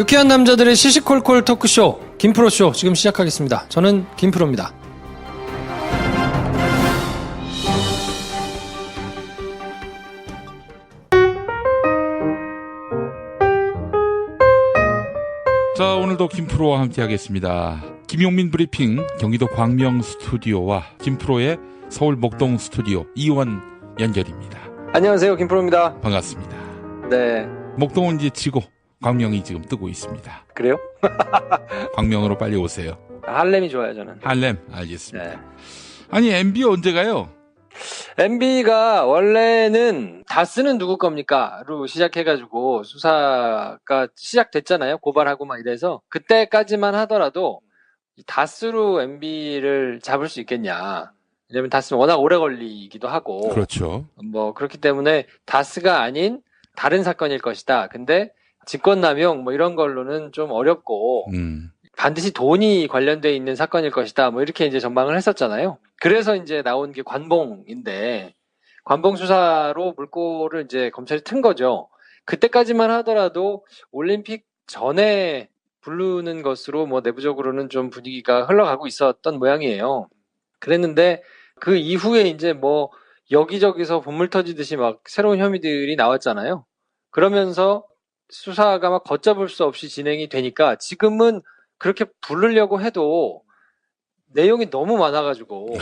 유쾌한 남자들의 시시콜콜 토크쇼 김프로쇼 지금 시작하겠습니다. 저는 김프로입니다. 자, 오늘도 김프로와 함께하겠습니다. 김용민 브리핑 경기도 광명 스튜디오와 김프로의 서울 목동 스튜디오 이원 연결입니다. 안녕하세요, 김프로입니다. 반갑습니다. 네. 목동은 이제 지고 광명이 지금 뜨고 있습니다. 그래요? 광명으로 빨리 오세요. 할렘이 좋아요, 저는. 할렘 알겠습니다. 네. 아니 MB 언제 가요? MB가 원래는 다스는 누구 겁니까?로 시작해가지고 수사가 시작됐잖아요. 고발하고 막 이래서 그때까지만 하더라도 다스로 MB를 잡을 수 있겠냐. 왜냐면 다스는 워낙 오래 걸리기도 하고. 그렇죠. 뭐 그렇기 때문에 다스가 아닌 다른 사건일 것이다. 근데 직권남용 뭐 이런 걸로는 좀 어렵고 반드시 돈이 관련돼 있는 사건일 것이다. 뭐 이렇게 이제 전망을 했었잖아요. 그래서 이제 나온 게 관봉인데 관봉 수사로 물꼬를 이제 검찰이 튼 거죠. 그때까지만 하더라도 올림픽 전에 부르는 것으로 뭐 내부적으로는 좀 분위기가 흘러가고 있었던 모양이에요. 그랬는데 그 이후에 이제 뭐 여기저기서 본물 터지듯이 막 새로운 혐의들이 나왔잖아요. 그러면서 수사가 막 걷잡을 수 없이 진행이 되니까 지금은 그렇게 부르려고 해도 내용이 너무 많아가지고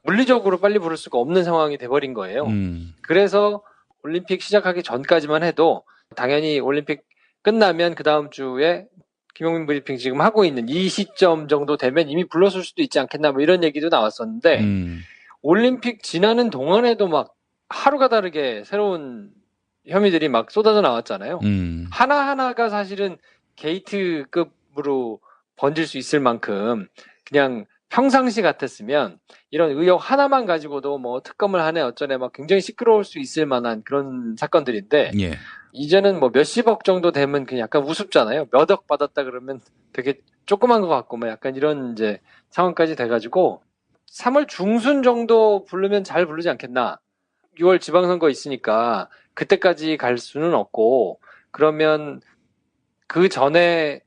물리적으로 빨리 부를 수가 없는 상황이 돼버린 거예요. 그래서 올림픽 시작하기 전까지만 해도 당연히 올림픽 끝나면 그 다음 주에 김용민 브리핑 지금 하고 있는 이 시점 정도 되면 이미 불렀을 수도 있지 않겠나 뭐 이런 얘기도 나왔었는데 올림픽 지나는 동안에도 막 하루가 다르게 새로운 혐의들이 막 쏟아져 나왔잖아요. 하나하나가 사실은 게이트급으로 번질 수 있을 만큼 그냥 평상시 같았으면 이런 의혹 하나만 가지고도 뭐 특검을 하네 어쩌네 막 굉장히 시끄러울 수 있을 만한 그런 사건들인데 예. 이제는 뭐 몇십억 정도 되면 그냥 약간 우습잖아요. 몇 억 받았다 그러면 되게 조그만 것 같고 뭐 약간 이런 이제 상황까지 돼가지고 3월 중순 정도 부르면 잘 부르지 않겠나. 6월 지방선거 있으니까 그때까지 갈 수는 없고 그러면 그 전에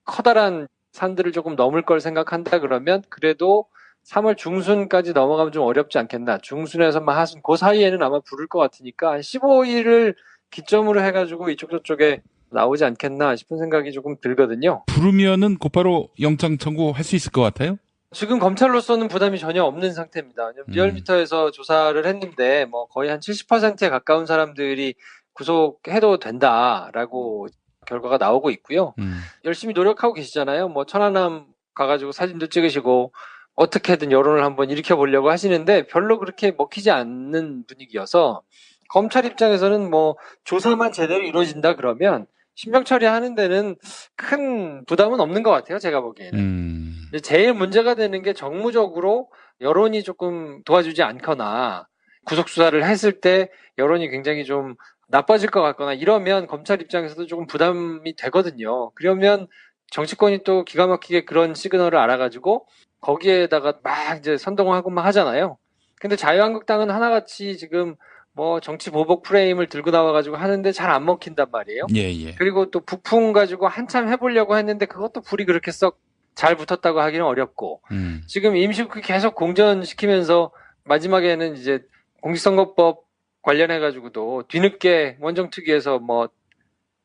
커다란 산들을 조금 넘을 걸 생각한다 그러면 그래도 3월 중순까지 넘어가면 좀 어렵지 않겠나. 중순에서 하순 그 사이에는 아마 부를 것 같으니까 한 15일을 기점으로 해가지고 이쪽 저쪽에 나오지 않겠나 싶은 생각이 조금 들거든요. 부르면은 곧바로 영장 청구할 수 있을 것 같아요? 지금 검찰로서는 부담이 전혀 없는 상태입니다. 왜냐면 리얼미터에서 조사를 했는데 뭐 거의 한 70%에 가까운 사람들이 구속해도 된다라고 결과가 나오고 있고요. 열심히 노력하고 계시잖아요. 뭐 천안함 가가지고 사진도 찍으시고 어떻게든 여론을 한번 일으켜보려고 하시는데 별로 그렇게 먹히지 않는 분위기여서 검찰 입장에서는 뭐 조사만 제대로 이루어진다 그러면 신병 처리하는 데는 큰 부담은 없는 것 같아요. 제가 보기에는. 제일 문제가 되는 게 정무적으로 여론이 조금 도와주지 않거나 구속수사를 했을 때 여론이 굉장히 좀 나빠질 것 같거나 이러면 검찰 입장에서도 조금 부담이 되거든요. 그러면 정치권이 또 기가 막히게 그런 시그널을 알아가지고 거기에다가 막 이제 선동하고 막 하잖아요. 근데 자유한국당은 하나같이 지금 뭐 정치 보복 프레임을 들고 나와가지고 하는데 잘 안 먹힌단 말이에요. 예, 예. 그리고 또 북풍 가지고 한참 해보려고 했는데 그것도 불이 그렇게 썩 잘 붙었다고 하기는 어렵고 지금 임시국회 계속 공전시키면서 마지막에는 이제 공직선거법 관련해가지고도 뒤늦게 원정특위에서 뭐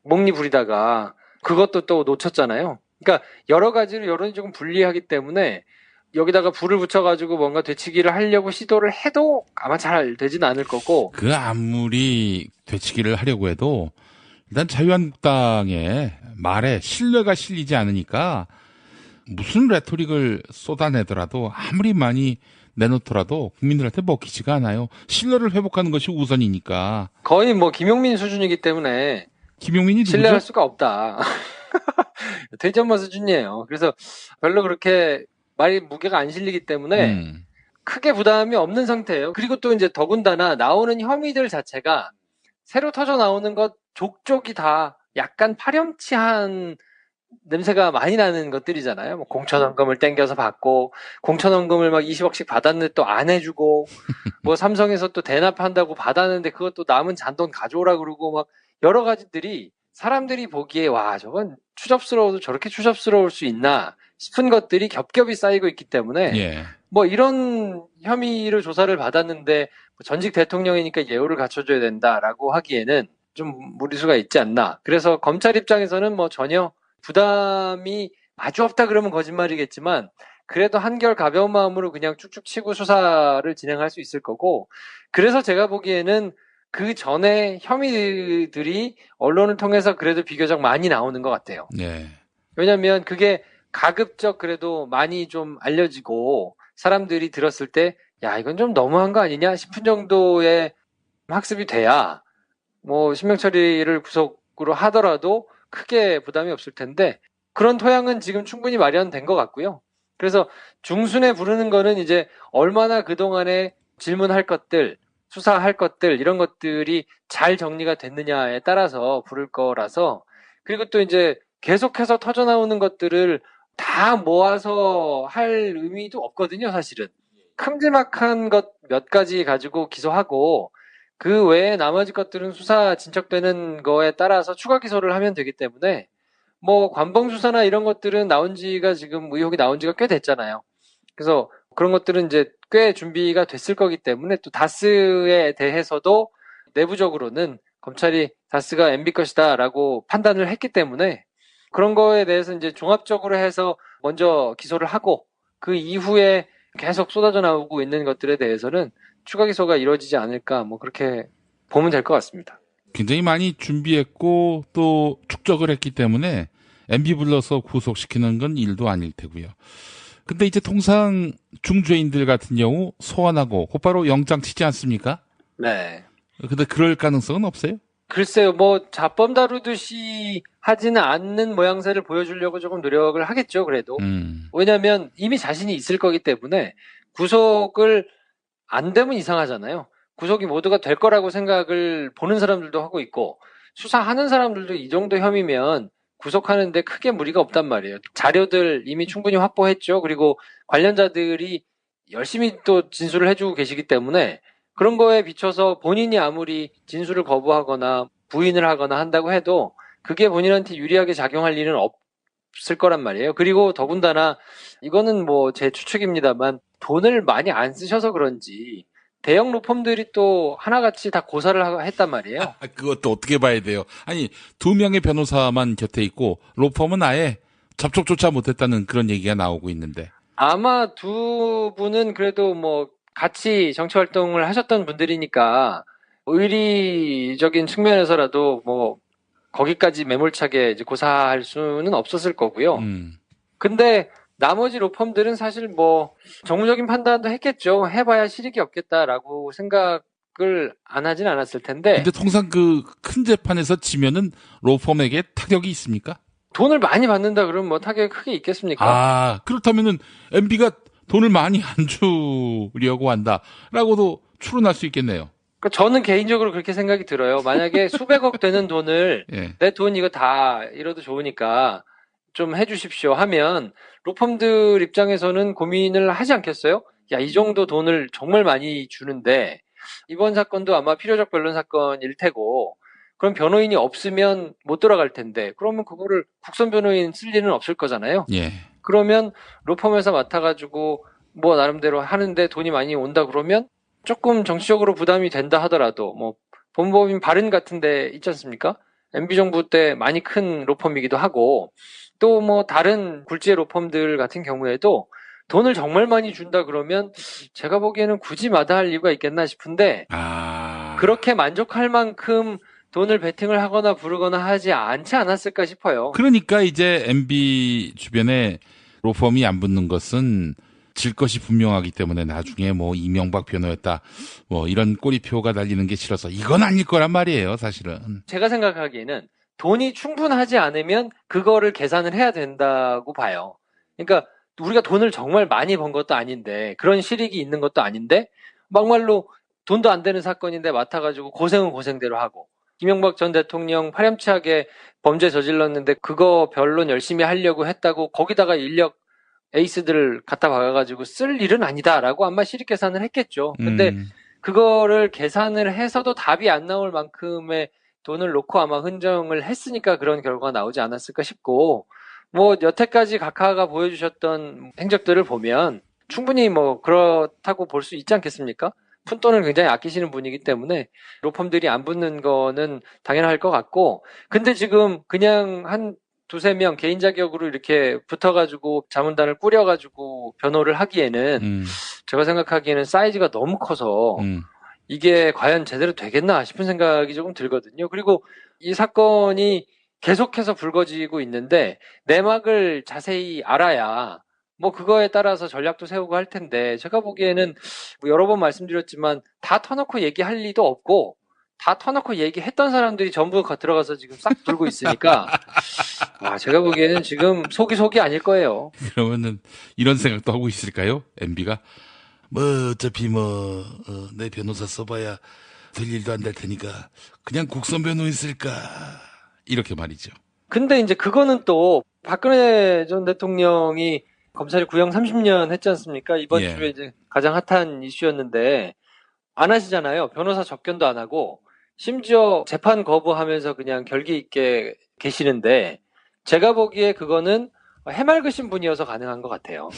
목리 부리다가 그것도 또 놓쳤잖아요. 그러니까 여러 가지로 여론이 조금 불리하기 때문에 여기다가 불을 붙여가지고 뭔가 되치기를 하려고 시도를 해도 아마 잘 되진 않을 거고. 그 아무리 되치기를 하려고 해도 일단 자유한국당의 말에 신뢰가 실리지 않으니까 무슨 레토릭을 쏟아내더라도 아무리 많이 내놓더라도 국민들한테 먹히지가 않아요. 신뢰를 회복하는 것이 우선이니까. 거의 뭐 김용민 수준이기 때문에 김용민이 누구죠? 신뢰할 수가 없다. 대전모 수준이에요. 그래서 별로 그렇게 말이 무게가 안 실리기 때문에 크게 부담이 없는 상태예요. 그리고 또 이제 더군다나 나오는 혐의들 자체가 새로 터져 나오는 것 족족이 다 약간 파렴치한 냄새가 많이 나는 것들이잖아요. 뭐 공천원금을 땡겨서 받고 공천원금을 막 20억씩 받았는데 또 안 해주고 뭐 삼성에서 또 대납한다고 받았는데 그것도 남은 잔돈 가져오라 그러고 막 여러 가지들이 사람들이 보기에 와, 저건 추접스러워도 저렇게 추접스러울 수 있나 싶은 것들이 겹겹이 쌓이고 있기 때문에 예. 뭐 이런 혐의로 조사를 받았는데 전직 대통령이니까 예우를 갖춰줘야 된다라고 하기에는 좀 무리수가 있지 않나. 그래서 검찰 입장에서는 뭐 전혀 부담이 아주 없다 그러면 거짓말이겠지만 그래도 한결 가벼운 마음으로 그냥 쭉쭉 치고 수사를 진행할 수 있을 거고, 그래서 제가 보기에는 그 전에 혐의들이 언론을 통해서 그래도 비교적 많이 나오는 것 같아요. 네. 왜냐하면 그게 가급적 그래도 많이 좀 알려지고 사람들이 들었을 때 야, 이건 좀 너무한 거 아니냐 싶은 정도의 학습이 돼야 뭐 신명처리를 구속으로 하더라도 크게 부담이 없을 텐데, 그런 토양은 지금 충분히 마련된 것 같고요. 그래서 중순에 부르는 거는 이제 얼마나 그동안에 질문할 것들, 수사할 것들, 이런 것들이 잘 정리가 됐느냐에 따라서 부를 거라서, 그리고 또 이제 계속해서 터져나오는 것들을 다 모아서 할 의미도 없거든요, 사실은. 큼지막한 것 몇 가지 가지고 기소하고 그 외에 나머지 것들은 수사 진척되는 거에 따라서 추가 기소를 하면 되기 때문에 뭐 관봉 수사나 이런 것들은 나온 지가 지금 의혹이 나온 지가 꽤 됐잖아요. 그래서 그런 것들은 이제 꽤 준비가 됐을 거기 때문에 또 다스에 대해서도 내부적으로는 검찰이 다스가 MB 것이다라고 판단을 했기 때문에 그런 거에 대해서 이제 종합적으로 해서 먼저 기소를 하고 그 이후에 계속 쏟아져 나오고 있는 것들에 대해서는 추가 기소가 이루어지지 않을까, 뭐 그렇게 보면 될 것 같습니다. 굉장히 많이 준비했고 또 축적을 했기 때문에 MB 불러서 구속시키는 건 일도 아닐 테고요. 근데 이제 통상 중죄인들 같은 경우 소환하고 곧바로 영장 치지 않습니까? 네. 근데 그럴 가능성은 없어요? 글쎄요, 뭐 자범 다루듯이 하지는 않는 모양새를 보여주려고 조금 노력을 하겠죠, 그래도. 왜냐하면 이미 자신이 있을 거기 때문에 구속을 안 되면 이상하잖아요. 구속이 모두가 될 거라고 생각을 보는 사람들도 하고 있고, 수사하는 사람들도 이 정도 혐의면 구속하는데 크게 무리가 없단 말이에요. 자료들 이미 충분히 확보했죠. 그리고 관련자들이 열심히 또 진술을 해주고 계시기 때문에 그런 거에 비춰서 본인이 아무리 진술을 거부하거나 부인을 하거나 한다고 해도 그게 본인한테 유리하게 작용할 일은 없을 거란 말이에요. 그리고 더군다나 이거는 뭐 제 추측입니다만 돈을 많이 안 쓰셔서 그런지 대형 로펌들이 또 하나같이 다 고사를 했단 말이에요. 그것도 어떻게 봐야 돼요? 아니, 2명의 변호사만 곁에 있고 로펌은 아예 접촉조차 못했다는 그런 얘기가 나오고 있는데. 아마 두 분은 그래도 뭐 같이 정치활동을 하셨던 분들이니까 의리적인 측면에서라도 뭐 거기까지 매몰차게 이제 고사할 수는 없었을 거고요. 근데 나머지 로펌들은 사실 뭐 정무적인 판단도 했겠죠. 해봐야 실익이 없겠다라고 생각을 안 하진 않았을 텐데. 근데 통상 그 큰 재판에서 지면은 로펌에게 타격이 있습니까? 돈을 많이 받는다 그러면 뭐 타격이 크게 있겠습니까? 아, 그렇다면은 MB가 돈을 많이 안 주려고 한다라고도 추론할 수 있겠네요. 그러니까 저는 개인적으로 그렇게 생각이 들어요. 만약에 수백억 되는 돈을 예. 내 돈 이거 다 잃어도 좋으니까 좀 해주십시오 하면 로펌들 입장에서는 고민을 하지 않겠어요? 야, 이 정도 돈을 정말 많이 주는데 이번 사건도 아마 필요적 변론 사건일 테고 그럼 변호인이 없으면 못 돌아갈 텐데 그러면 그거를 국선 변호인 쓸 일은 없을 거잖아요. 예. 그러면 로펌에서 맡아가지고 뭐 나름대로 하는데 돈이 많이 온다 그러면 조금 정치적으로 부담이 된다 하더라도 뭐 법무법인 바른 같은 데 있지 않습니까? MB정부 때 많이 큰 로펌이기도 하고 또 뭐 다른 굴지의 로펌들 같은 경우에도 돈을 정말 많이 준다 그러면 제가 보기에는 굳이 마다할 이유가 있겠나 싶은데 그렇게 만족할 만큼 돈을 베팅을 하거나 부르거나 하지 않지 않았을까 싶어요. 그러니까 이제 MB 주변에 로펌이 안 붙는 것은 질 것이 분명하기 때문에 나중에 뭐 이명박 변호였다 뭐 이런 꼬리표가 달리는 게 싫어서 이건 아닐 거란 말이에요, 사실은. 제가 생각하기에는 돈이 충분하지 않으면 그거를 계산을 해야 된다고 봐요. 그러니까 우리가 돈을 정말 많이 번 것도 아닌데 그런 실익이 있는 것도 아닌데 막말로 돈도 안 되는 사건인데 맡아가지고 고생은 고생대로 하고 이명박 전 대통령 파렴치하게 범죄 저질렀는데 그거 변론 열심히 하려고 했다고 거기다가 인력 에이스들을 갖다 박아가지고 쓸 일은 아니다라고 아마 실익 계산을 했겠죠. 근데 그거를 계산을 해서도 답이 안 나올 만큼의 돈을 놓고 아마 흥정을 했으니까 그런 결과가 나오지 않았을까 싶고, 뭐 여태까지 각하가 보여주셨던 행적들을 보면 충분히 뭐 그렇다고 볼 수 있지 않겠습니까? 푼돈을 굉장히 아끼시는 분이기 때문에 로펌들이 안 붙는 거는 당연할 것 같고, 근데 지금 그냥 한 두세 명 개인 자격으로 이렇게 붙어가지고 자문단을 꾸려가지고 변호를 하기에는 제가 생각하기에는 사이즈가 너무 커서 이게 과연 제대로 되겠나 싶은 생각이 조금 들거든요. 그리고 이 사건이 계속해서 불거지고 있는데 내막을 자세히 알아야 뭐 그거에 따라서 전략도 세우고 할 텐데, 제가 보기에는 뭐 여러 번 말씀드렸지만 다 터놓고 얘기할 리도 없고 다 터놓고 얘기했던 사람들이 전부 들어가서 지금 싹 돌고 있으니까 제가 보기에는 지금 속이 아닐 거예요. 그러면은 이런 생각도 하고 있을까요? MB가 뭐 어차피 내 변호사 써봐야 될 일도 안 될 테니까 그냥 국선 변호인 쓸까, 이렇게 말이죠. 근데 이제 그거는 또 박근혜 전 대통령이 검찰이 구형 30년 했지 않습니까? 이번 주에 이제 가장 핫한 이슈였는데 안 하시잖아요. 변호사 접견도 안 하고 심지어 재판 거부하면서 그냥 결기 있게 계시는데, 제가 보기에 그거는 해맑으신 분이어서 가능한 것 같아요.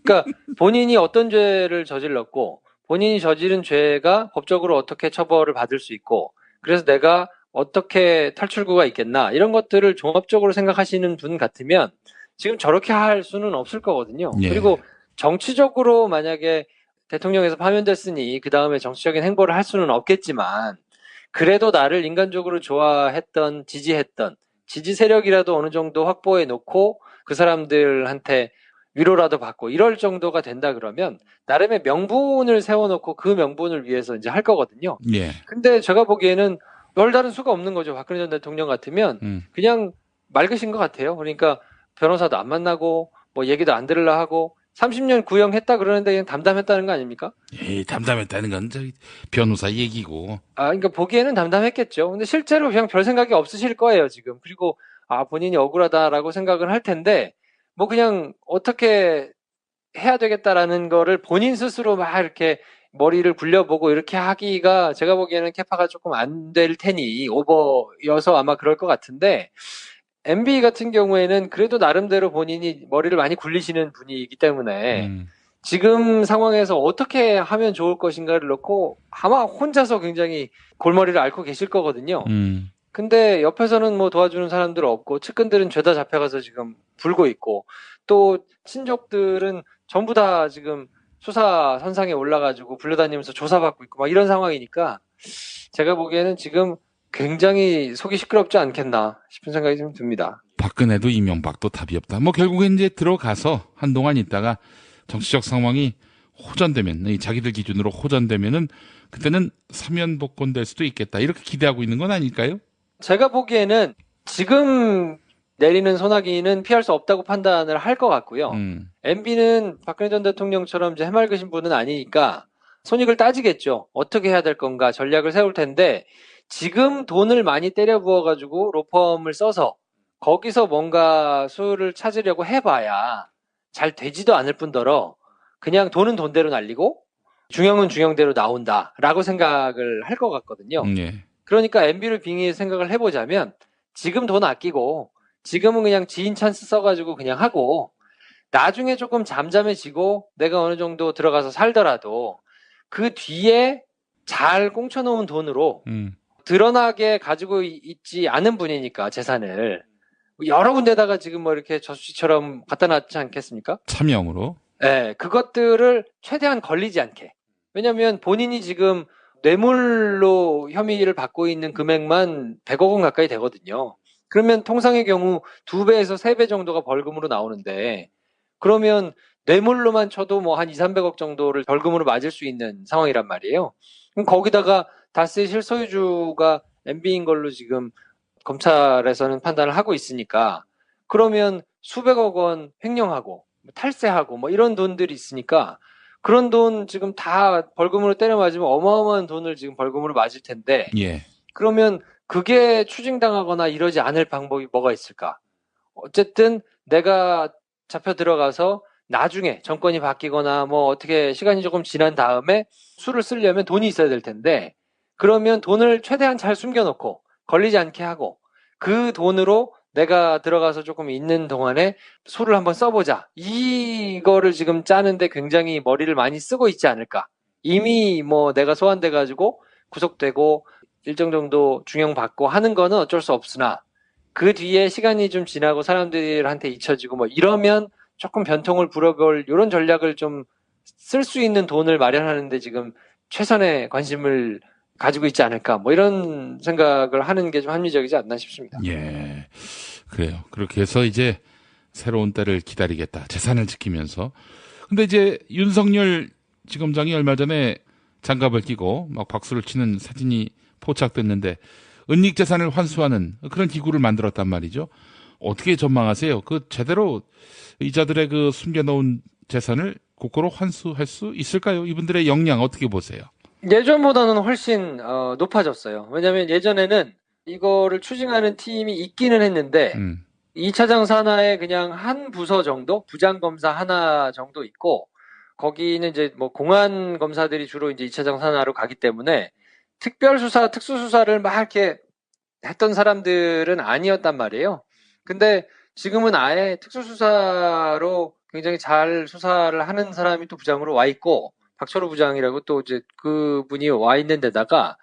그러니까 본인이 어떤 죄를 저질렀고 본인이 저지른 죄가 법적으로 어떻게 처벌을 받을 수 있고 그래서 내가 어떻게 탈출구가 있겠나, 이런 것들을 종합적으로 생각하시는 분 같으면 지금 저렇게 할 수는 없을 거거든요. 그리고 정치적으로 만약에 대통령에서 파면됐으니 그 다음에 정치적인 행보를 할 수는 없겠지만, 그래도 나를 인간적으로 좋아했던, 지지했던 지지 세력이라도 어느 정도 확보해 놓고 그 사람들한테 위로라도 받고 이럴 정도가 된다 그러면 나름의 명분을 세워놓고 그 명분을 위해서 이제 할 거거든요. 근데 제가 보기에는 별다른 수가 없는 거죠. 박근혜 전 대통령 같으면 그냥 맑으신 것 같아요. 그러니까 변호사도 안 만나고 뭐 얘기도 안 들으려 하고 30년 구형했다 그러는데 그냥 담담했다는 거 아닙니까? 담담했다는 건 저기 변호사 얘기고. 그러니까 보기에는 담담했겠죠. 근데 실제로 그냥 별 생각이 없으실 거예요, 지금. 그리고 본인이 억울하다라고 생각을 할 텐데 뭐 그냥 어떻게 해야 되겠다라는 거를 본인 스스로 막 이렇게 머리를 굴려보고 이렇게 하기가 제가 보기에는 캐파가 조금 안 될 테니 오버여서 아마 그럴 것 같은데, MB 같은 경우에는 그래도 나름대로 본인이 머리를 많이 굴리시는 분이기 때문에 지금 상황에서 어떻게 하면 좋을 것인가를 놓고 아마 혼자서 굉장히 골머리를 앓고 계실 거거든요. 근데 옆에서는 뭐 도와주는 사람들 없고 측근들은 죄다 잡혀가서 지금 불고 있고 또 친족들은 전부 다 지금 수사 선상에 올라가지고 불려다니면서 조사받고 있고 막 이런 상황이니까 제가 보기에는 지금 굉장히 속이 시끄럽지 않겠나 싶은 생각이 좀 듭니다. 박근혜도 이명박도 답이 없다. 뭐 결국엔 이제 들어가서 한동안 있다가 정치적 상황이 호전되면, 자기들 기준으로 호전되면은 그때는 사면 복권될 수도 있겠다, 이렇게 기대하고 있는 건 아닐까요? 제가 보기에는 지금 내리는 소나기는 피할 수 없다고 판단을 할 것 같고요. MB는 박근혜 전 대통령처럼 이제 해맑으신 분은 아니니까 손익을 따지겠죠. 어떻게 해야 될 건가 전략을 세울 텐데, 지금 돈을 많이 때려 부어가지고 로펌을 써서 거기서 뭔가 수를 찾으려고 해봐야 잘 되지도 않을 뿐더러 그냥 돈은 돈대로 날리고 중형은 중형대로 나온다라고 생각을 할 것 같거든요. 그러니까 MB를 빙의해서 생각을 해보자면 지금 돈 아끼고 지금은 그냥 지인 찬스 써가지고 그냥 하고 나중에 조금 잠잠해지고 내가 어느 정도 들어가서 살더라도 그 뒤에 잘 꽁쳐놓은 돈으로 드러나게 가지고 있지 않은 분이니까 재산을 여러 군데다가 지금 뭐 이렇게 저수지처럼 갖다 놨지 않겠습니까? 차명으로. 네, 그것들을 최대한 걸리지 않게. 왜냐면 본인이 지금 뇌물로 혐의를 받고 있는 금액만 100억 원 가까이 되거든요. 그러면 통상의 경우 2배에서 3배 정도가 벌금으로 나오는데, 그러면 뇌물로만 쳐도 뭐 한 2, 300억 정도를 벌금으로 맞을 수 있는 상황이란 말이에요. 그럼 거기다가 다스의 실소유주가 MB인 걸로 지금 검찰에서는 판단을 하고 있으니까, 그러면 수백억 원 횡령하고 탈세하고 뭐 이런 돈들이 있으니까 그런 돈 지금 다 벌금으로 때려 맞으면 어마어마한 돈을 지금 벌금으로 맞을 텐데, 그러면 그게 추징당하거나 이러지 않을 방법이 뭐가 있을까? 어쨌든 내가 잡혀 들어가서 나중에 정권이 바뀌거나 뭐 어떻게 시간이 조금 지난 다음에 수를 쓰려면 돈이 있어야 될 텐데 그러면 돈을 최대한 잘 숨겨놓고 걸리지 않게 하고 그 돈으로 내가 들어가서 조금 있는 동안에 소를 한번 써보자. 이거를 지금 짜는데 굉장히 머리를 많이 쓰고 있지 않을까. 이미 뭐 내가 소환돼가지고 구속되고 일정 정도 중형받고 하는 거는 어쩔 수 없으나 그 뒤에 시간이 좀 지나고 사람들한테 잊혀지고 뭐 이러면 조금 변통을 불어볼 이런 전략을 좀 쓸 수 있는 돈을 마련하는데 지금 최선의 관심을 가지고 있지 않을까 뭐 이런 생각을 하는 게 좀 합리적이지 않나 싶습니다. 예, 그래요. 그렇게 해서 이제 새로운 때를 기다리겠다. 재산을 지키면서. 근데 이제 윤석열 지검장이 얼마 전에 장갑을 끼고 막 박수를 치는 사진이 포착됐는데 은닉 재산을 환수하는 그런 기구를 만들었단 말이죠. 어떻게 전망하세요? 그 제대로 이자들의 그 숨겨놓은 재산을 곧바로 환수할 수 있을까요? 이분들의 역량 어떻게 보세요? 예전보다는 훨씬 높아졌어요. 왜냐하면 예전에는 이거를 추징하는 팀이 있기는 했는데 2차장 산하에 그냥 한 부서 정도, 부장검사 하나 정도 있고 거기는 이제 뭐 공안 검사들이 주로 이제 2차장 산하로 가기 때문에 특별수사, 특수수사를 막 이렇게 했던 사람들은 아니었단 말이에요. 근데 지금은 아예 특수수사로 굉장히 잘 수사를 하는 사람이 또 부장으로 와 있고 박철호 부장이라고 또 이제 그분이 와 있는 데다가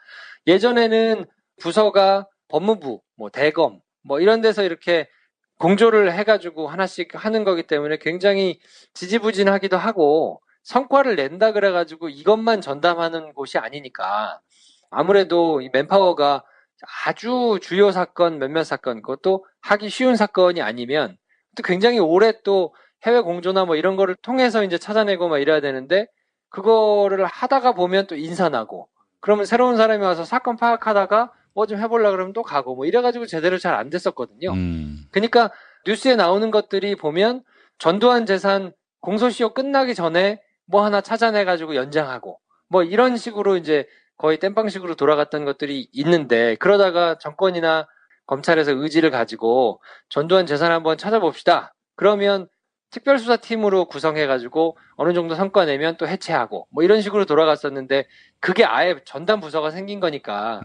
예전에는 부서가 법무부, 뭐 대검, 뭐 이런 데서 이렇게 공조를 해가지고 하나씩 하는 거기 때문에 굉장히 지지부진하기도 하고 성과를 낸다 그래가지고 이것만 전담하는 곳이 아니니까 아무래도 이 맨파워가 아주 주요 사건, 몇몇 사건, 그것도 하기 쉬운 사건이 아니면 또 굉장히 오래 또 해외 공조나 뭐 이런 거를 통해서 이제 찾아내고 막 이래야 되는데 그거를 하다가 보면 또 인사나고 그러면 새로운 사람이 와서 사건 파악하다가 뭐 좀 해보려고 그러면 또 가고 뭐 이래가지고 제대로 잘 안 됐었거든요. 그러니까 뉴스에 나오는 것들이 보면 전두환 재산 공소시효 끝나기 전에 뭐 하나 찾아내가지고 연장하고 뭐 이런 식으로 이제 거의 땜빵식으로 돌아갔던 것들이 있는데 그러다가 정권이나 검찰에서 의지를 가지고 전두환 재산 한번 찾아봅시다. 그러면 특별수사팀으로 구성해가지고 어느 정도 성과 내면 또 해체하고 뭐 이런 식으로 돌아갔었는데 그게 아예 전담 부서가 생긴 거니까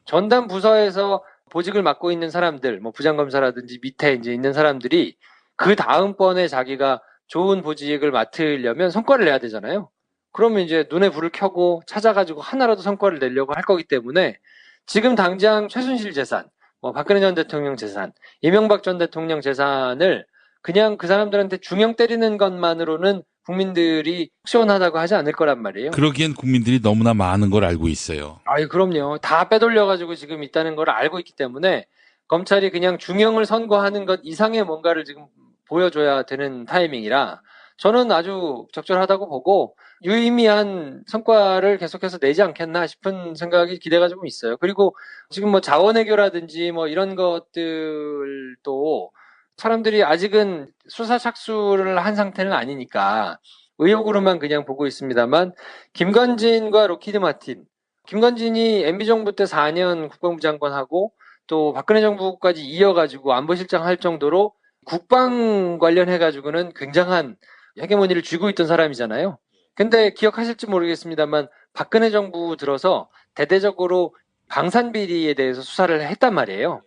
전담 부서에서 보직을 맡고 있는 사람들, 뭐 부장검사라든지 밑에 이제 있는 사람들이 그 다음번에 자기가 좋은 보직을 맡으려면 성과를 내야 되잖아요. 그러면 이제 눈에 불을 켜고 찾아가지고 하나라도 성과를 내려고 할 거기 때문에 지금 당장 최순실 재산, 뭐 박근혜 전 대통령 재산, 이명박 전 대통령 재산을 그냥 그 사람들한테 중형 때리는 것만으로는 국민들이 시원하다고 하지 않을 거란 말이에요. 그러기엔 국민들이 너무나 많은 걸 알고 있어요. 아유, 그럼요. 다 빼돌려가지고 지금 있다는 걸 알고 있기 때문에 검찰이 그냥 중형을 선고하는 것 이상의 뭔가를 지금 보여줘야 되는 타이밍이라 저는 아주 적절하다고 보고 유의미한 성과를 계속해서 내지 않겠나 싶은 생각이 기대가 조금 있어요. 그리고 지금 뭐 자원외교라든지 뭐 이런 것들도 사람들이 아직은 수사 착수를 한 상태는 아니니까 의혹으로만 그냥 보고 있습니다만 김건진과 로키드 마틴, 김건진이 MB정부 때 4년 국방부 장관하고 또 박근혜 정부까지 이어가지고 안보실장 할 정도로 국방 관련해가지고는 굉장한 헤게모니를 쥐고 있던 사람이잖아요. 근데 기억하실지 모르겠습니다만 박근혜 정부 들어서 대대적으로 방산비리에 대해서 수사를 했단 말이에요.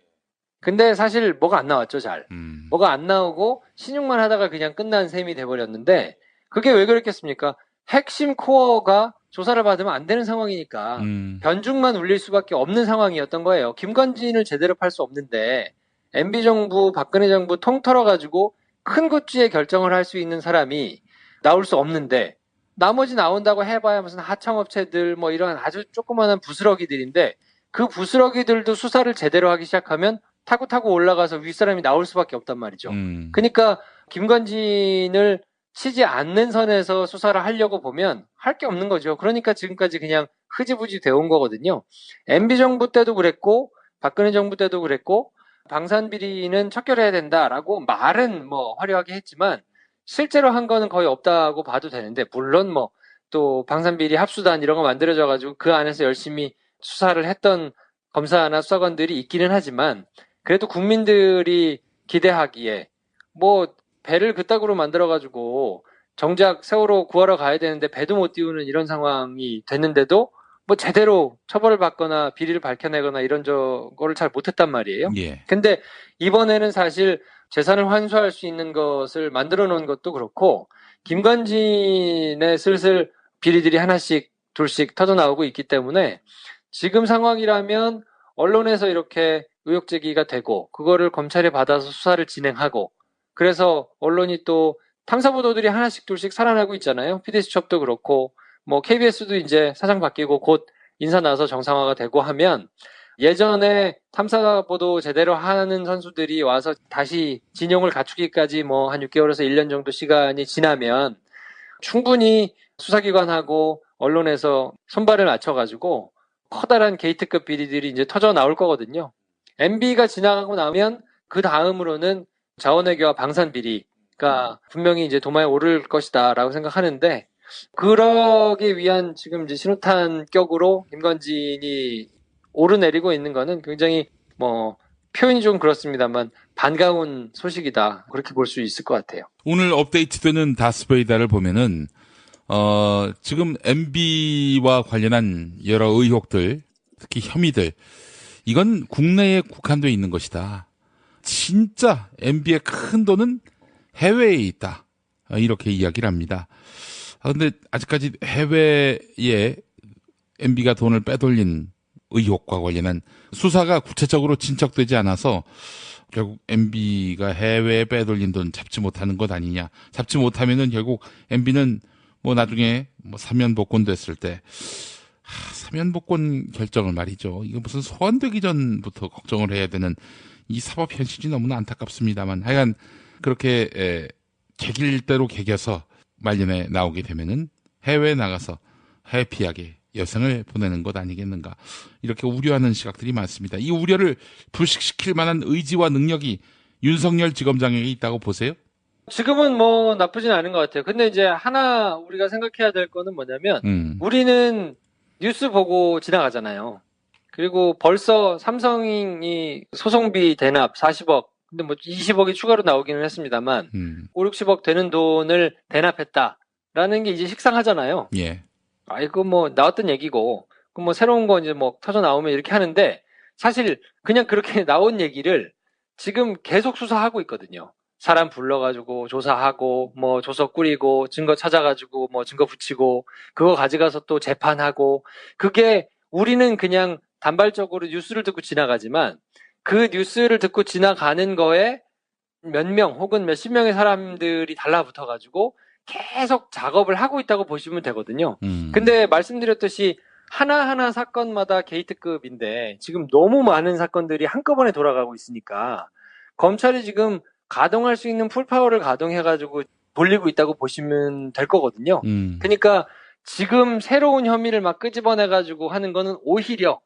근데 사실 뭐가 안 나왔죠, 잘. 뭐가 안 나오고 신용만 하다가 그냥 끝난 셈이 돼버렸는데 그게 왜 그랬겠습니까? 핵심 코어가 조사를 받으면 안 되는 상황이니까 변죽만 울릴 수밖에 없는 상황이었던 거예요. 김건진을 제대로 팔 수 없는데 MB정부, 박근혜 정부 통틀어가지고 큰 구찌의 결정을 할 수 있는 사람이 나올 수 없는데 나머지 나온다고 해봐야 무슨 하청업체들 뭐 이런 아주 조그마한 부스러기들인데 그 부스러기들도 수사를 제대로 하기 시작하면 타고 올라가서 윗사람이 나올 수밖에 없단 말이죠. 그러니까 김건진을 치지 않는 선에서 수사를 하려고 보면 할 게 없는 거죠. 그러니까 지금까지 그냥 흐지부지 되어온 거거든요. MB정부 때도 그랬고 박근혜 정부 때도 그랬고 방산비리는 척결해야 된다라고 말은 뭐 화려하게 했지만 실제로 한 거는 거의 없다고 봐도 되는데 물론 뭐 또 방산비리 합수단 이런 거 만들어져 가지고 그 안에서 열심히 수사를 했던 검사나 수사관들이 있기는 하지만 그래도 국민들이 기대하기에 뭐 배를 그따구로 만들어가지고 정작 세월호 구하러 가야 되는데 배도 못 띄우는 이런 상황이 됐는데도 뭐 제대로 처벌을 받거나 비리를 밝혀내거나 이런 거를 잘 못했단 말이에요. 예. 근데 이번에는 사실 재산을 환수할 수 있는 것을 만들어 놓은 것도 그렇고 김관진의 슬슬 비리들이 하나씩 둘씩 터져 나오고 있기 때문에 지금 상황이라면 언론에서 이렇게 의혹 제기가 되고 그거를 검찰에 받아서 수사를 진행하고 그래서 언론이 또 탐사 보도들이 하나씩 둘씩 살아나고 있잖아요. PD수첩도 그렇고 뭐 KBS도 이제 사장 바뀌고 곧 인사 나서 정상화가 되고 하면 예전에 탐사 보도 제대로 하는 선수들이 와서 다시 진용을 갖추기까지 뭐 한 6개월에서 1년 정도 시간이 지나면 충분히 수사기관하고 언론에서 손발을 맞춰가지고 커다란 게이트급 비리들이 이제 터져 나올 거거든요. MB가 지나가고 나면 그 다음으로는 자원외교와 방산 비리가 분명히 이제 도마에 오를 것이다라고 생각하는데 그러기 위한 지금 이제 신호탄격으로 김관진이 오르내리고 있는 거는 굉장히 뭐 표현이 좀 그렇습니다만 반가운 소식이다 그렇게 볼 수 있을 것 같아요. 오늘 업데이트되는 다스베이다를 보면은 지금 MB와 관련한 여러 의혹들, 특히 혐의들, 이건 국내에 국한되어 있는 것이다. 진짜 MB의 큰 돈은 해외에 있다. 이렇게 이야기를 합니다. 근데 아직까지 해외에 MB가 돈을 빼돌린 의혹과 관련한 수사가 구체적으로 진척되지 않아서 결국 MB가 해외에 빼돌린 돈 잡지 못하는 것 아니냐. 잡지 못하면은 결국 MB는 뭐 나중에 뭐 사면복권 됐을 때 사면복권 결정을 말이죠. 이거 무슨 소환되기 전부터 걱정을 해야 되는 이 사법 현실이 너무나 안타깝습니다만 하여간 그렇게 개길대로 개겨서 말년에 나오게 되면은 해외에 나가서 해피하게 여생을 보내는 것 아니겠는가 이렇게 우려하는 시각들이 많습니다. 이 우려를 불식시킬 만한 의지와 능력이 윤석열 지검장에게 있다고 보세요? 지금은 뭐 나쁘진 않은 것 같아요. 근데 이제 하나 우리가 생각해야 될 거는 뭐냐면 우리는 뉴스 보고 지나가잖아요. 그리고 벌써 삼성이 소송비 대납 40억 근데 뭐 20억이 추가로 나오기는 했습니다만 5, 60억 되는 돈을 대납했다라는 게 이제 식상하잖아요. 예. 이거 뭐 나왔던 얘기고 그럼 뭐 새로운 거 이제 뭐 터져 나오면 이렇게 하는데 사실 그냥 그렇게 나온 얘기를 지금 계속 수사하고 있거든요. 사람 불러가지고 조사하고 뭐 조서 꾸리고 증거 찾아가지고 뭐 증거 붙이고 그거 가져가서 또 재판하고 그게 우리는 그냥 단발적으로 뉴스를 듣고 지나가지만 그 뉴스를 듣고 지나가는 거에 몇 명 혹은 몇십 명의 사람들이 달라붙어가지고 계속 작업을 하고 있다고 보시면 되거든요. 근데 말씀드렸듯이 하나하나 사건마다 게이트급인데 지금 너무 많은 사건들이 한꺼번에 돌아가고 있으니까 검찰이 지금 가동할 수 있는 풀파워를 가동해가지고 돌리고 있다고 보시면 될 거거든요. 그러니까 지금 새로운 혐의를 막 끄집어내가지고 하는 거는 오히려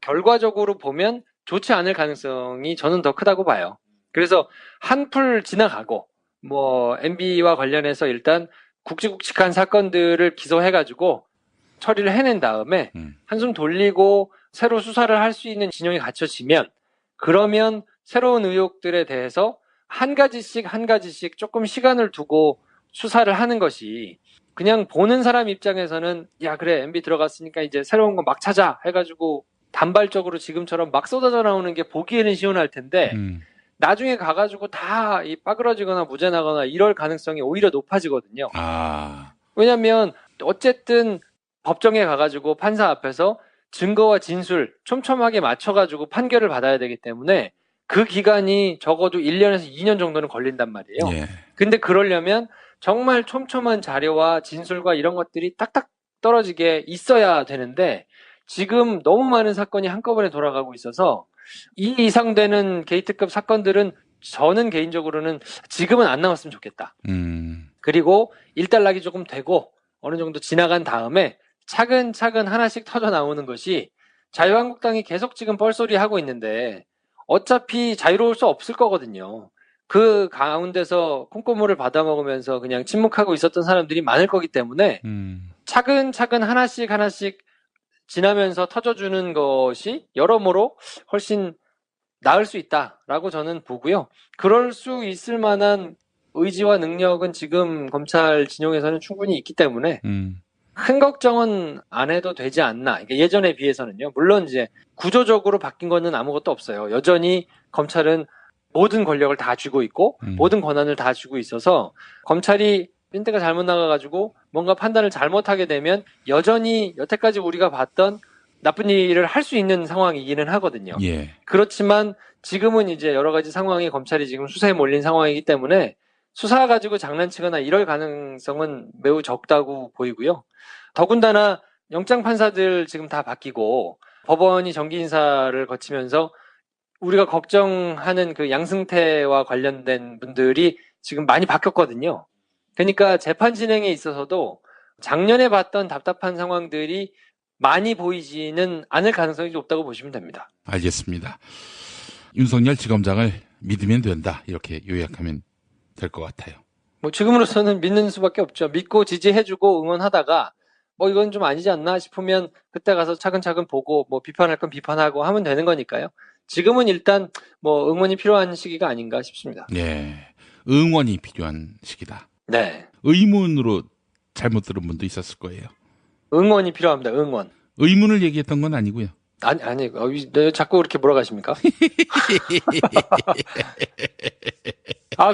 결과적으로 보면 좋지 않을 가능성이 저는 더 크다고 봐요. 그래서 한풀 지나가고 뭐 MB와 관련해서 일단 굵직굵직한 사건들을 기소해가지고 처리를 해낸 다음에 한숨 돌리고 새로 수사를 할 수 있는 진영이 갖춰지면 그러면 새로운 의혹들에 대해서 한 가지씩 조금 시간을 두고 수사를 하는 것이 그냥 보는 사람 입장에서는 야 그래 MB 들어갔으니까 이제 새로운 거 막 찾아 해가지고 단발적으로 지금처럼 막 쏟아져 나오는 게 보기에는 시원할 텐데 나중에 가가지고 다 이 빠그러지거나 무죄 나거나 이럴 가능성이 오히려 높아지거든요. 왜냐면 어쨌든 법정에 가가지고 판사 앞에서 증거와 진술 촘촘하게 맞춰가지고 판결을 받아야 되기 때문에 그 기간이 적어도 1년에서 2년 정도는 걸린단 말이에요. 예. 근데 그러려면 정말 촘촘한 자료와 진술과 이런 것들이 딱딱 떨어지게 있어야 되는데 지금 너무 많은 사건이 한꺼번에 돌아가고 있어서 이 이상 되는 게이트급 사건들은 저는 개인적으로는 지금은 안 나왔으면 좋겠다. 그리고 일단락이 조금 되고 어느 정도 지나간 다음에 차근차근 하나씩 터져 나오는 것이 자유한국당이 계속 지금 뻘소리 하고 있는데 어차피 자유로울 수 없을 거거든요. 그 가운데서 콩고물을 받아먹으면서 그냥 침묵하고 있었던 사람들이 많을 거기 때문에 차근차근 하나씩 지나면서 터져주는 것이 여러모로 훨씬 나을 수 있다라고 저는 보고요. 그럴 수 있을 만한 의지와 능력은 지금 검찰 진영에서는 충분히 있기 때문에 큰 걱정은 안 해도 되지 않나. 그러니까 예전에 비해서는요. 물론 이제 구조적으로 바뀐 거는 아무것도 없어요. 여전히 검찰은 모든 권력을 다 쥐고 있고 모든 권한을 다 쥐고 있어서 검찰이 핀트가 잘못 나가가지고 뭔가 판단을 잘못하게 되면 여전히 여태까지 우리가 봤던 나쁜 일을 할 수 있는 상황이기는 하거든요. 예. 그렇지만 지금은 이제 여러 가지 상황이 검찰이 지금 수사에 몰린 상황이기 때문에 수사 가지고 장난치거나 이럴 가능성은 매우 적다고 보이고요. 더군다나 영장 판사들 지금 다 바뀌고 법원이 정기 인사를 거치면서 우리가 걱정하는 그 양승태와 관련된 분들이 지금 많이 바뀌었거든요. 그러니까 재판 진행에 있어서도 작년에 봤던 답답한 상황들이 많이 보이지는 않을 가능성이 높다고 보시면 됩니다. 알겠습니다. 윤석열 지검장을 믿으면 된다. 이렇게 요약하면 될 것 같아요. 뭐 지금으로서는 믿는 수밖에 없죠. 믿고 지지해주고 응원하다가 뭐 이건 좀 아니지 않나 싶으면 그때 가서 차근차근 보고 뭐 비판할 건 비판하고 하면 되는 거니까요. 지금은 일단 뭐 응원이 필요한 시기가 아닌가 싶습니다. 네. 응원이 필요한 시기다. 네. 의문으로 잘못 들은 분도 있었을 거예요. 응원이 필요합니다. 응원. 의문을 얘기했던 건 아니고요. 아니, 네, 자꾸 그렇게 몰아가십니까?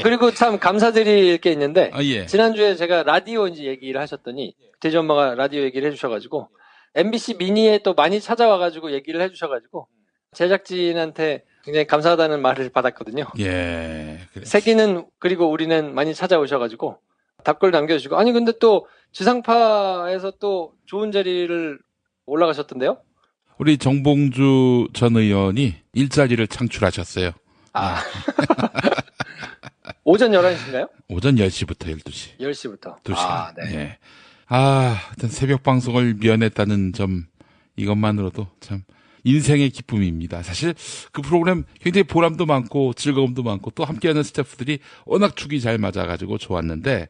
그리고 참 감사드릴 게 있는데, 예. 지난주에 제가 라디오 이제 얘기를 하셨더니, 대지 엄마가 라디오 얘기를 해주셔가지고, MBC 미니에 또 많이 찾아와가지고 얘기를 해주셔가지고, 제작진한테 굉장히 감사하다는 말을 받았거든요. 예. 그래. 세기는, 그리고 우리는 많이 찾아오셔가지고, 답글 남겨주시고, 아니, 근데 또 지상파에서 또 좋은 자리를 올라가셨던데요? 우리 정봉주 전 의원이 일자리를 창출하셨어요. 오전 11시인가요? 오전 10시부터 12시. 10시부터. 2시간. 네. 예. 하여튼 새벽 방송을 면했다는 점, 이것만으로도 참 인생의 기쁨입니다. 사실 그 프로그램 굉장히 보람도 많고 즐거움도 많고 또 함께하는 스태프들이 워낙 축이 잘 맞아가지고 좋았는데,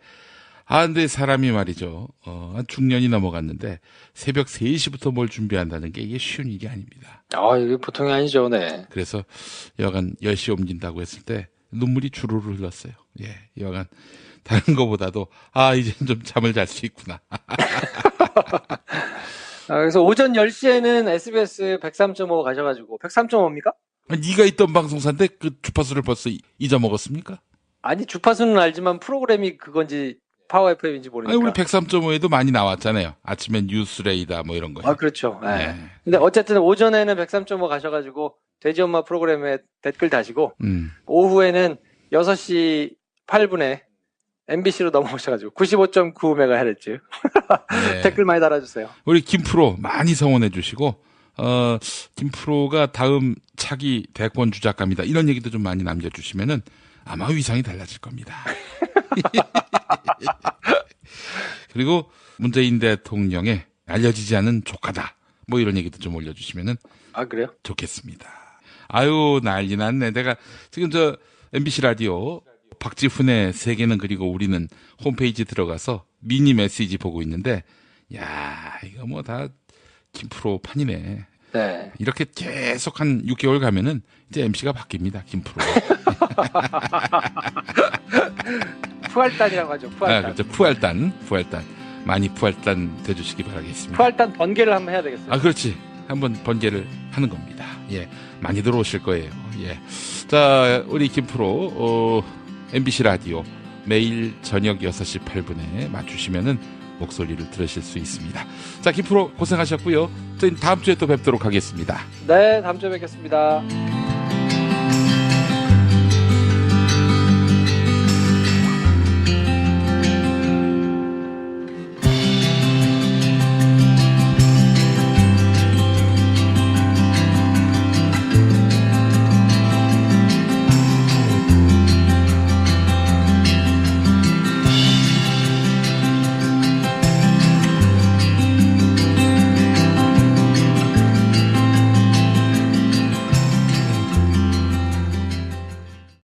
근데 사람이 말이죠. 한 중년이 넘어갔는데 새벽 3시부터 뭘 준비한다는 게 이게 쉬운 일이 아닙니다. 이게 보통이 아니죠, 네. 그래서 여간 10시 옮긴다고 했을 때 눈물이 주르르 흘렀어요. 예, 여간 다른 거보다도 이제 좀 잠을 잘 수 있구나. 그래서 오전 10시에는 SBS 103.5 가셔가지고 103.5입니까? 네가 있던 방송사인데 그 주파수를 벌써 잊어먹었습니까? 아니, 주파수는 알지만 프로그램이 그건지 파워 FM인지 모르니까. 우리 103.5에도 많이 나왔잖아요. 아침엔 뉴스레이다 뭐 이런 거요. 그렇죠. 네. 근데 어쨌든 오전에는 103.5 가셔가지고 돼지 엄마 프로그램에 댓글 다시고 오후에는 6시 8분에 MBC로 넘어오셔가지고 95.9MHz 네. 댓글 많이 달아주세요. 우리 김프로 많이 성원해 주시고 김프로가 다음 차기 대권 주작가입니다. 이런 얘기도 좀 많이 남겨주시면은 아마 위상이 달라질 겁니다. 그리고 문재인 대통령의 알려지지 않은 조카다. 뭐 이런 얘기도 좀 올려주시면은 그래요? 좋겠습니다. 난리 났네. 내가 지금 MBC 라디오 박지훈의 세계는 그리고 우리는 홈페이지 들어가서 미니 메시지 보고 있는데, 이거 뭐 다 김프로 판이네. 네. 이렇게 계속 한 6개월 가면은 이제 MC가 바뀝니다. 김프로. 푸알단이라고 하죠. 푸알단. 그렇죠. 푸알단. 많이 푸알단 돼주시기 바라겠습니다. 푸알단 번개를 한번 해야 되겠어요. 그렇지. 한번 번개를 하는 겁니다. 예. 많이 들어오실 거예요. 예. 자, 우리 김프로, MBC 라디오 매일 저녁 6시 8분에 맞추시면은 목소리를 들으실 수 있습니다. 자, 김프로 고생하셨고요. 저희 다음 주에 또 뵙도록 하겠습니다. 네, 다음 주에 뵙겠습니다.